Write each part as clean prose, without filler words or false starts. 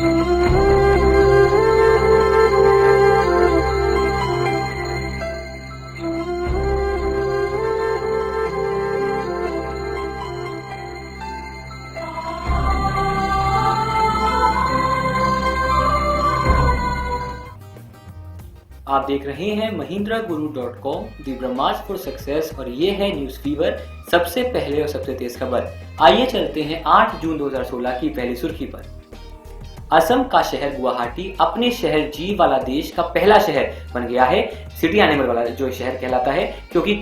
आप देख रहे हैं mahindraguru.com, the Brahmastra for success, और ये है न्यूज फीवर। सबसे पहले और सबसे तेज खबर। आइए चलते हैं 8 जून 2016 की पहली सुर्खी पर। असम का शहर गुवाहाटी अपने शहर जीव वाला देश का पहला शहर बन गया है, सिटी एनिमल वाला जो शहर कहलाता है, क्योंकि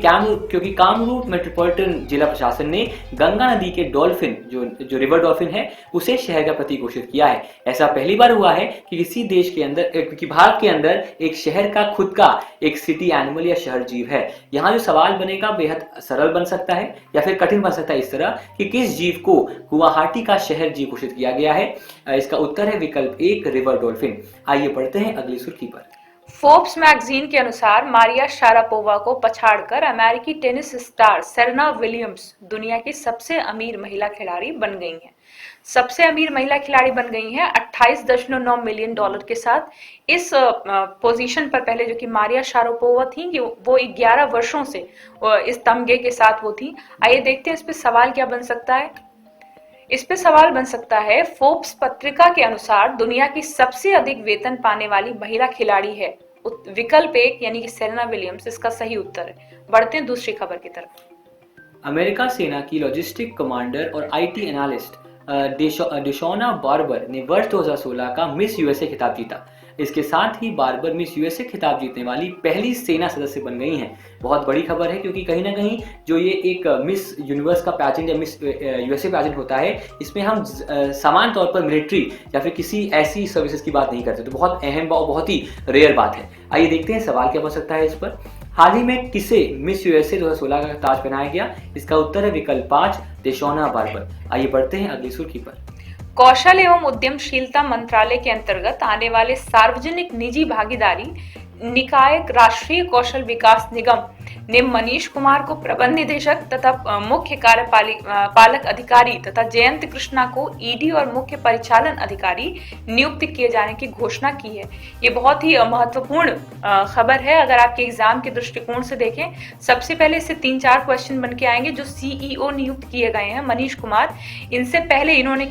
कामरूप मेट्रोपॉलिटन जिला प्रशासन ने गंगा नदी के डॉल्फिन जो रिवर डॉल्फिन है उसे शहर का प्रतीक घोषित किया है। ऐसा पहली बार हुआ है कि किसी देश के अंदर, कि भारत के अंदर एक शहर का खुद का एक सिटी एनिमल या शहर जीव है। यहाँ जो सवाल बनेगा बेहद सरल बन सकता है या फिर कठिन बन सकता है इस तरह कि किस जीव को गुवाहाटी का शहर जीव घोषित किया गया है। इसका उत्तर है विकल्प 1, रिवर डॉल्फिन। आइए बढ़ते हैं अगली सुर्खी पर। फोर्ब्स मैगजीन के अनुसार मारिया शारापोवा को पछाड़कर अमेरिकी टेनिस स्टार सेरेना विलियम्स दुनिया की सबसे अमीर महिला खिलाड़ी बन गई हैं। सबसे अमीर महिला खिलाड़ी बन गई हैं 28.9 मिलियन डॉलर के साथ। इस पोजीशन पर पहले जो कि मारिया शारापोवा थी, वो 11 वर्षों से इस तमगे के साथ वो थी। आइए देखते हैं इस पे सवाल क्या बन सकता है। इस पे सवाल बन सकता है, फोर्ब्स पत्रिका के अनुसार दुनिया की सबसे अधिक वेतन पाने वाली महिला खिलाड़ी है। विकल्प 1 यानी कि सेरेना विलियम्स इसका सही उत्तर है। बढ़ते हैं दूसरी खबर की तरफ। अमेरिका सेना की लॉजिस्टिक कमांडर और आईटी एनालिस्ट डेशोना बार्बर ने वर्ष 2016 का मिस यूएसए खिताब जीता। इसके साथ ही बार्बर मिस यूएसए खिताब जीतने वाली पहली सेना सदस्य बन गई हैं। बहुत बड़ी खबर है, क्योंकि कहीं ना कहीं जो ये एक मिस यूनिवर्स का पैजेंट या मिस यूएसए पैजेंट होता है, इसमें हम समान तौर पर मिलिट्री या फिर किसी ऐसी सर्विसेज की बात नहीं करते, तो बहुत अहम और बहुत ही रेयर बात है। आइए देखते हैं सवाल क्या बन सकता है इस पर। हाल ही में किसे मिस यूएसए 2016 का ताज पहनाया गया? इसका उत्तर है विकल्प 5, डेशोना बार्बर। आइए बढ़ते हैं अगली सुर्खी पर। कौशल एवं उद्यमशीलता मंत्रालय के अंतर्गत आने वाले सार्वजनिक निजी भागीदारी निकाय राष्ट्रीय कौशल विकास निगम ने मनीष कुमार को प्रबंध निदेशक तथा मुख्य कार्यपालक अधिकारी तथा जयंत कृष्णा को ईडी और मुख्य परिचालन अधिकारी नियुक्त किए जाने की घोषणा की है। ये बहुत ही महत्वपूर्ण खबर है। अगर आपके एग्जाम के दृष्टिकोण से देखें, सबसे पहले इससे 3-4 क्वेश्चन बन के आएंगे। जो सीईओ नियुक्त किए गए हैं मनीष कुमार, इनसे पहले इन्होंने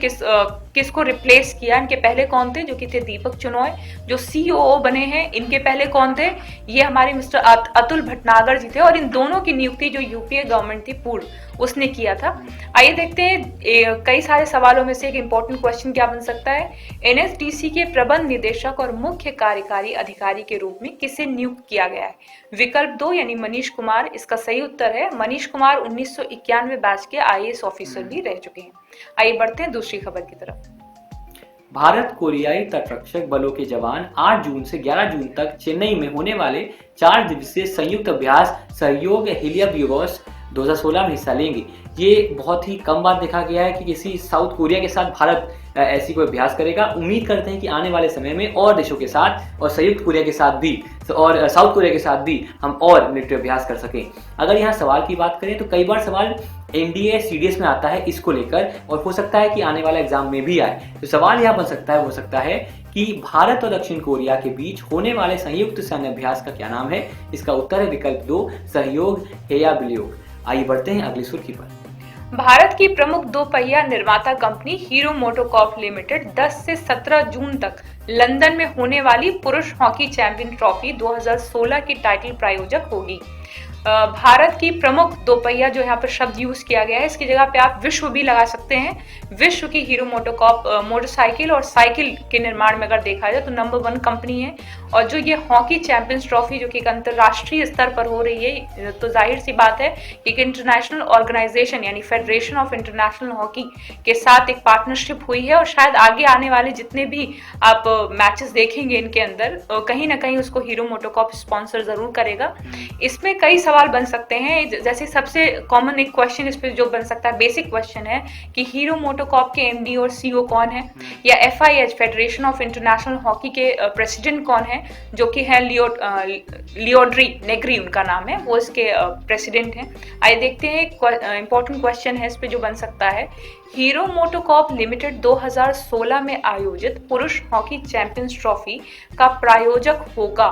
किसको रिप्लेस किया? इनके पहले कौन थे? जो कि थे दीपक चुनॉय। जो सीओओ बने हैं इनके पहले कौन थे? ये हमारे मिस्टर अतुल भटनागर जी थे, और इन दोनों की नियुक्ति जो यूपीए गवर्नमेंट थी पूर्व, उसने किया था। आइए देखते हैं कई सारे सवालों में से एक इंपॉर्टेंट क्वेश्चन क्या बन सकता है। एनएसडीसी के प्रबंध निदेशक और मुख्य कार्यकारी अधिकारी के रूप में किसे नियुक्त किया गया है? विकल्प 2 यानी मनीष कुमार इसका सही उत्तर है। मनीष कुमार 1991 बैच के आईएएस ऑफिसर भी रह चुके हैं। आइए बढ़ते हैं दूसरी खबर की तरफ। भारत कोरियाई तटरक्षक बलों के जवान 8 जून से 11 जून तक चेन्नई में होने वाले 4 दिवसीय संयुक्त अभ्यास सहयोग हिलियाब्यूगोस 2016 में हिस्सा लेंगे। ये बहुत ही कम बार देखा गया है कि किसी साउथ कोरिया के साथ भारत ऐसी कोई अभ्यास करेगा। उम्मीद करते हैं कि आने वाले समय में और देशों के साथ और संयुक्त कोरिया के साथ भी और साउथ कोरिया के साथ भी हम और मिलिट्री अभ्यास कर सकें। अगर यहाँ सवाल की बात करें तो कई बार सवाल एनडीए सीडीएस में आता है इसको लेकर, और हो सकता है कि आने वाले एग्जाम में भी आए। तो सवाल यहाँ बन सकता है, हो सकता है कि भारत और दक्षिण कोरिया के बीच होने वाले संयुक्त सैन्य अभ्यास का क्या नाम है? इसका उत्तर है विकल्प 2, सहयोग हेयाबिलियोग। आइए बढ़ते हैं अगली सुर्खी पर। भारत की प्रमुख 2 पहिया निर्माता कंपनी हीरो मोटोकॉर्प लिमिटेड 10 से 17 जून तक लंदन में होने वाली पुरुष हॉकी चैंपियन ट्रॉफी 2016 की टाइटल प्रायोजक होगी। भारत की प्रमुख 2 पहिया जो यहाँ पर शब्द यूज किया गया है, इसकी जगह पे आप विश्व भी लगा सकते हैं। विश्व की हीरो मोटोकॉर्प मोटरसाइकिल और साइकिल के निर्माण में अगर देखा जाए तो नंबर 1 कंपनी है। और जो ये हॉकी चैंपियंस ट्रॉफी जो कि एक अंतर्राष्ट्रीय स्तर पर हो रही है, तो जाहिर सी बात है कि एक इंटरनेशनल ऑर्गेनाइजेशन यानी फेडरेशन ऑफ इंटरनेशनल हॉकी के साथ एक पार्टनरशिप हुई है। और शायद आगे आने वाले जितने भी आप मैचेस देखेंगे इनके अंदर कहीं ना कहीं उसको हीरो मोटोकॉर्प स्पॉन्सर जरूर करेगा। इसमें कई सवाल बन सकते हैं। जैसे सबसे कॉमन एक क्वेश्चन इस पे जो बन सकता है, बेसिक क्वेश्चन है कि हीरो मोटोकॉर्प के एमडी और सीईओ कौन है, या FIH federation of international hockey के प्रेसिडेंट कौन है, जो कि है लियोड्री नेग्री उनका नाम है, वो इसके प्रेसिडेंट हैं। आइए देखते हैं, इंपॉर्टेंट क्वेश्चन है इस पे जो बन सकता है। हीरो मोटोकॉर्प लिमिटेड 2016 में आयोजित पुरुष हॉकी चैंपियंस ट्रॉफी का प्रायोजक होगा।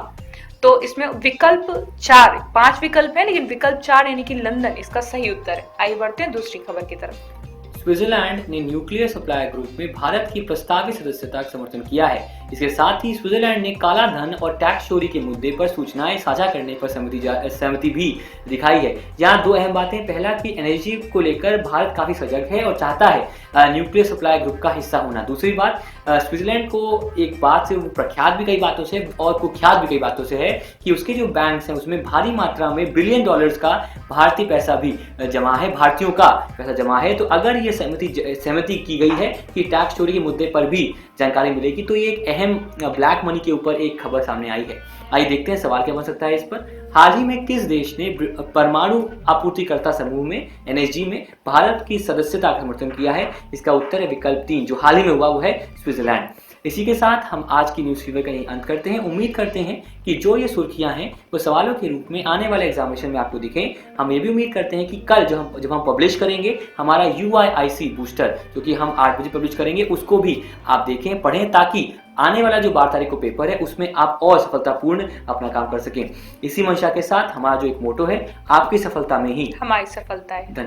तो इसमें विकल्प 4, 5 विकल्प है लेकिन विकल्प 4 यानी कि लंदन इसका सही उत्तर है। आइए बढ़ते हैं दूसरी खबर की तरफ। स्विट्जरलैंड ने न्यूक्लियर सप्लाई ग्रुप में भारत की प्रस्तावित सदस्यता का समर्थन किया है। इसके साथ ही स्विट्जरलैंड ने काला धन और टैक्स चोरी के मुद्दे पर सूचनाएं साझा करने पर सहमति भी दिखाई है। यहाँ दो अहम बातें, पहला कि एनर्जी को लेकर भारत काफी सजग है और चाहता है न्यूक्लियर सप्लाई ग्रुप का हिस्सा होना। दूसरी बात, स्विट्जरलैंड को एक बात से वो प्रख्यात भी कई बातों से और कुख्यात भी कई बातों से है कि उसके जो बैंक्स हैं उसमें भारी मात्रा में बिलियन डॉलर्स का भारतीय पैसा भी जमा है, भारतीयों का पैसा जमा है। तो अगर ये सहमति की गई है कि टैक्स चोरी के मुद्दे पर भी जानकारी मिलेगी, तो ये एक अहम ब्लैक मनी के ऊपर एक खबर सामने आई है। आइए देखते हैं सवाल क्या बन सकता है इस पर। हाल ही में किस देश ने परमाणु आपूर्तिकर्ता समूह में एनएसजी में भारत की सदस्यता का समर्थन किया है? इसका उत्तर है विकल्प 3, जो हाल ही में हुआ वो है स्विट्जरलैंड। इसी के साथ हम आज की न्यूज़ फीवर का यही अंत करते हैं। उम्मीद करते हैं कि जो ये सुर्खियां हैं वो सवालों के रूप में आने वाले एग्जामिनेशन में आपको दिखें। हम ये भी उम्मीद करते हैं कि कल जब हम पब्लिश करेंगे हमारा UIIC बूस्टर, जो कि हम 8 बजे पब्लिश करेंगे, उसको भी आप देखें, पढ़ें, ताकि आने वाला जो 12 तारीख को पेपर है उसमें आप और सफलतापूर्ण अपना काम कर सकें। इसी मंशा के साथ हमारा जो एक मोटो है, आपकी सफलता में ही हमारी सफलता है।